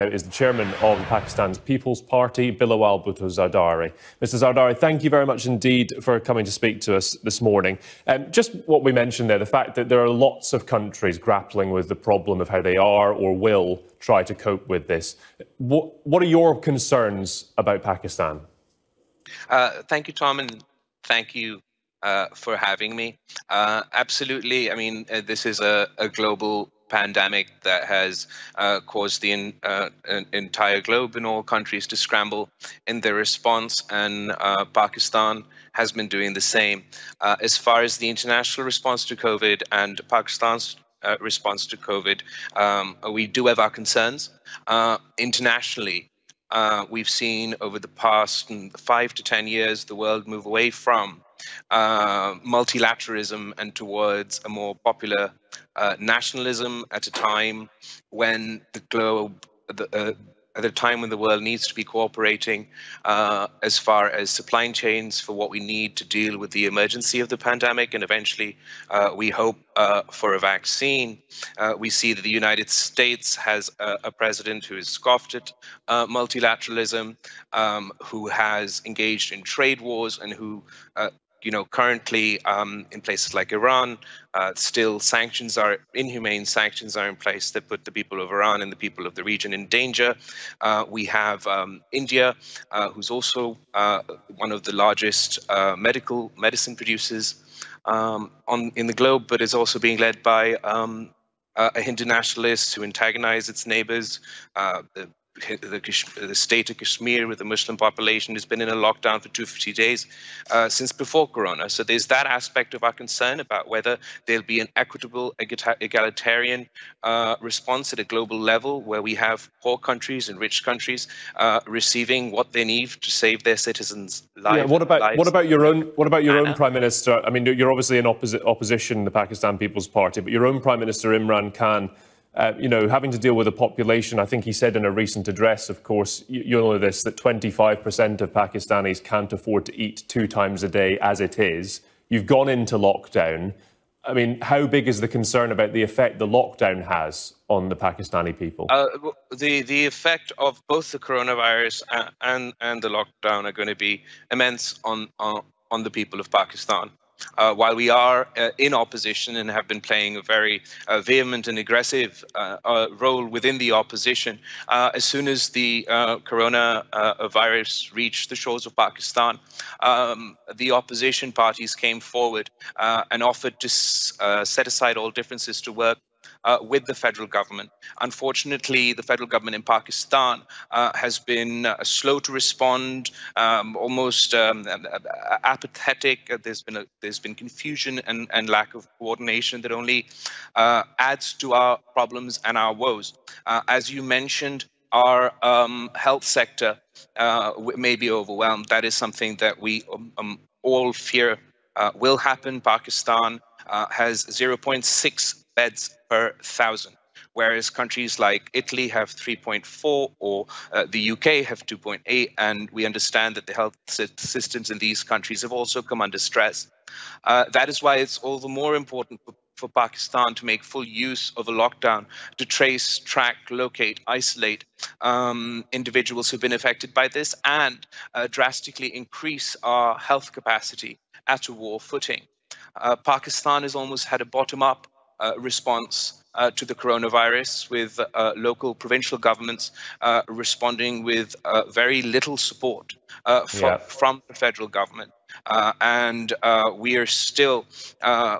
is the chairman of Pakistan's People's Party, Bilawal Bhutto Zardari. Mr. Zardari, thank you very much indeed for coming to speak to us this morning. Just what we mentioned there, the fact that there are lots of countries grappling with the problem of how they are or will try to cope with this. What are your concerns about Pakistan? Thank you, Tom, and thank you for having me. Absolutely. I mean, this is a global pandemic that has caused the entire globe and all countries to scramble in their response, and Pakistan has been doing the same. As far as the international response to COVID and Pakistan's response to COVID, we do have our concerns. Internationally, we've seen over the past 5 to 10 years the world move away from multilateralism and towards a more popular nationalism at a time when the globe, at a time when the world needs to be cooperating as far as supply chains for what we need to deal with the emergency of the pandemic, and eventually we hope for a vaccine. We see that the United States has a president who has scoffed at multilateralism, who has engaged in trade wars, and who currently in places like Iran, still inhumane sanctions are in place that put the people of Iran and the people of the region in danger. We have India, who's also one of the largest medicine producers in the globe, but is also being led by a Hindu nationalist who antagonize its neighbors. The state of Kashmir, with the Muslim population, has been in a lockdown for 250 days since before Corona. So there's that aspect of our concern about whether there'll be an equitable, egalitarian response at a global level, where we have poor countries and rich countries receiving what they need to save their citizens' lives. Yeah, what about your own Prime Minister? I mean, you're obviously in opposition, the Pakistan People's Party, but your own Prime Minister Imran Khan, having to deal with a population, I think he said in a recent address, of course, you know this, that 25% of Pakistanis can't afford to eat 2 times a day as it is. You've gone into lockdown. I mean, how big is the concern about the effect the lockdown has on the Pakistani people? The effect of both the coronavirus and the lockdown are going to be immense on the people of Pakistan. While we are in opposition and have been playing a very vehement and aggressive role within the opposition, as soon as the coronavirus reached the shores of Pakistan, the opposition parties came forward and offered to set aside all differences to work with the federal government. Unfortunately, the federal government in Pakistan has been slow to respond, almost apathetic. There's been confusion and lack of coordination that only adds to our problems and our woes. As you mentioned, our health sector may be overwhelmed. That is something that we all fear will happen. Pakistan has 0.6 beds per 1,000, whereas countries like Italy have 3.4, or the UK have 2.8, and we understand that the health systems in these countries have also come under stress. That is why it's all the more important for Pakistan to make full use of a lockdown to trace, track, locate, isolate individuals who've been affected by this, and drastically increase our health capacity at a war footing. Pakistan has almost had a bottom-up response to the coronavirus, with local provincial governments responding with very little support from the federal government. And we are still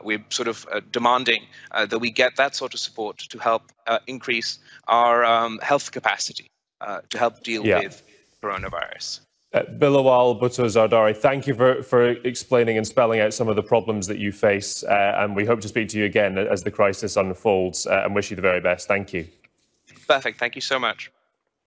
we're sort of demanding that we get that sort of support to help increase our health capacity to help deal with coronavirus. Bilawal Bhutto Zardari, thank you for explaining and spelling out some of the problems that you face, and we hope to speak to you again as the crisis unfolds, and wish you the very best. Thank you. Perfect. Thank you so much.